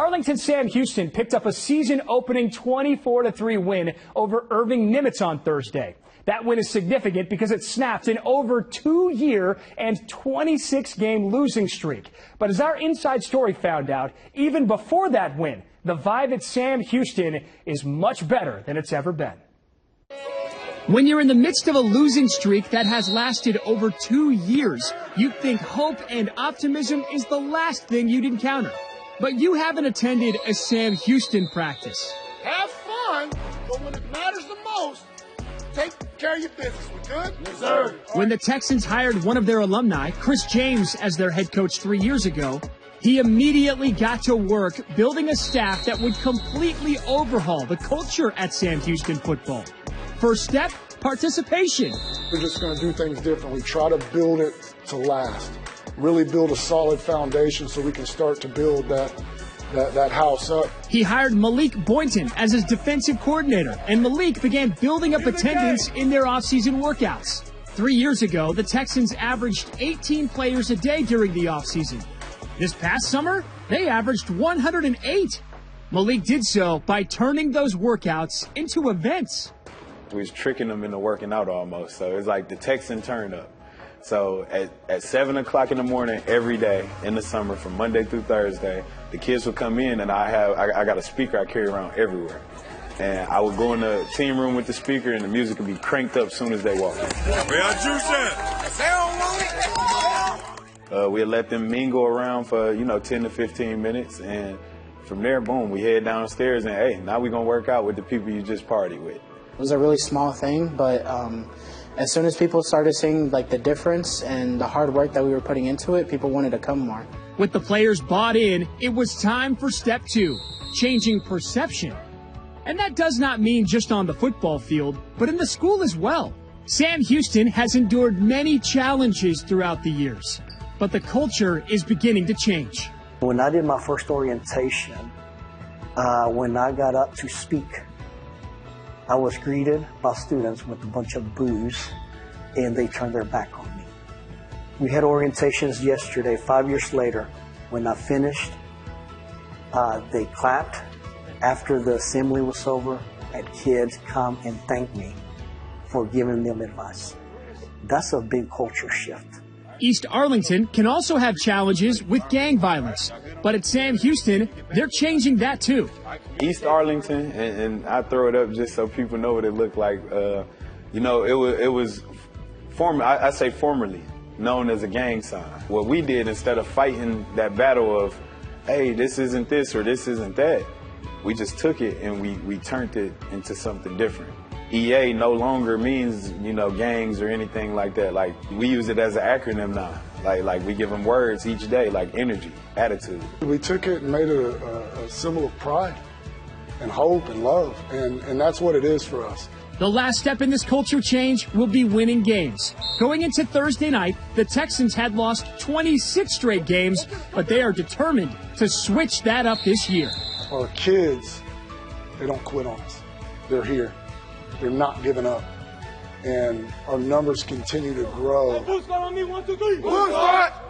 Arlington Sam Houston picked up a season-opening 24-3 win over Irving Nimitz on Thursday. That win is significant because it snapped an over 2-year and 26-game losing streak. But as our inside story found out, even before that win, the vibe at Sam Houston is much better than it's ever been. When you're in the midst of a losing streak that has lasted over 2 years, you'd think hope and optimism is the last thing you'd encounter. But you haven't attended a Sam Houston practice. Have fun, but when it matters the most, take care of your business. We good? Yes, sir. When the Texans hired one of their alumni, Chris James, as their head coach 3 years ago, he immediately got to work building a staff that would completely overhaul the culture at Sam Houston football. First step, participation. We're just going to do things differently. Try to build it to last. Really build a solid foundation so we can start to build that house up. He hired Malik Boynton as his defensive coordinator, and Malik began building up attendance in their offseason workouts. 3 years ago, the Texans averaged 18 players a day during the offseason. This past summer, they averaged 108. Malik did so by turning those workouts into events. We was tricking them into working out almost. So it's like the Texan turn up. So at 7 o'clock in the morning every day in the summer from Monday through Thursday, the kids would come in and I got a speaker I carry around everywhere. And I would go in the team room with the speaker and the music would be cranked up as soon as they walk in. We'd let them mingle around for, 10 to 15 minutes. And from there, boom, we head downstairs and, hey, now we're going to work out with the people you just partied with. It was a really small thing, but as soon as people started seeing the difference and the hard work that we were putting into it, people wanted to come more. With the players bought in, it was time for step 2, changing perception. And that does not mean just on the football field, but in the school as well. Sam Houston has endured many challenges throughout the years, but the culture is beginning to change. When I did my first orientation, when I got up to speak, I was greeted by students with a bunch of boos, and they turned their back on me. We had orientations yesterday, 5 years later. When I finished, they clapped. After the assembly was over, had kids come and thank me for giving them advice. That's a big culture shift. East Arlington can also have challenges with gang violence, but at Sam Houston, they're changing that too. East Arlington, and I throw it up just so people know what it looked like. It was formerly known as a gang sign. What we did, instead of fighting that battle of, hey, this isn't this or this isn't that, we just took it and we turned it into something different. EA no longer means, gangs or anything like that. Like, we use it as an acronym now. Like we give them words each day, like energy, attitude. We took it and made it a symbol of pride and hope and love, and that's what it is for us. The last step in this culture change will be winning games. Going into Thursday night, the Texans had lost 26 straight games, but they are determined to switch that up this year. Our kids, they don't quit on us. They're here. They're not giving up. And our numbers continue to grow.